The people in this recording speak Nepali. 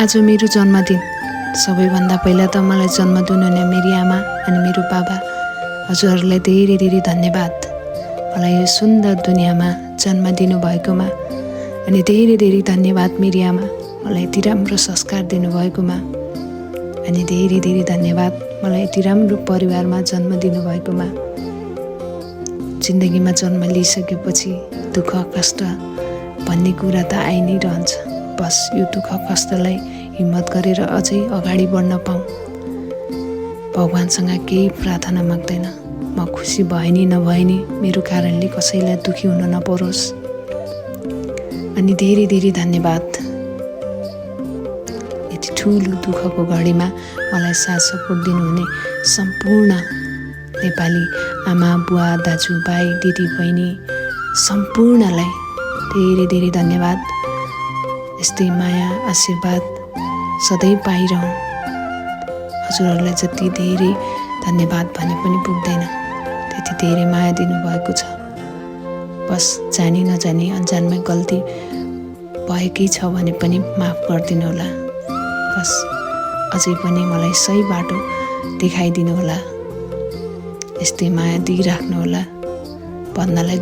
आज मेरो जन्मदिन। सबैभन्दा पहिला त मलाई जन्म दिनुहुने मेरी आमा अनि मेरो बाबा हजुरहरूलाई धेरै धेरै धन्यवाद। मलाई यो सुन्दर दुनियाँमा जन्म दिनुभएकोमा अनि धेरै धेरै धन्यवाद मेरी आमा मलाई यति राम्रो संस्कार दिनुभएकोमा अनि धेरै धेरै धन्यवाद मलाई यति राम्रो परिवारमा जन्म दिनुभएकोमा। जिन्दगीमा जन्म लिइसकेपछि दुःख कष्ट भन्ने कुरा त आइ नै रहन्छ। बस यो दुःख कष्टलाई हिम्मत गरेर अझै अगाडि बढ्न पाऊँ। भगवानसँग केही प्रार्थना माग्दैन, म खुसी भए नि नभए नि मेरो कारणले कसैलाई दुखी हुन नपरोस्। अनि धेरै धेरै धन्यवाद। यति ठुलो दुःखको घडीमा मलाई साथ सपोर्ट दिनुहुने सम्पूर्ण नेपाली आमा बुवा दाजु भाइ दिदी बहिनी सम्पूर्णलाई धेरै धेरै धन्यवाद। यस्तै माया आशीर्वाद सधैँ पाइरहँ। हजुरहरूलाई जति धेरै धन्यवाद भने पनि पुग्दैन, त्यति धेरै माया दिनुभएको छ। बस जानी नजानी अन्जानमै गल्ती भएकै छ भने पनि माफ गरिदिनु होला। बस अझै पनि मलाई सही बाटो देखाइदिनु होला। यस्तै माया दिइराख्नु होला भन्नलाई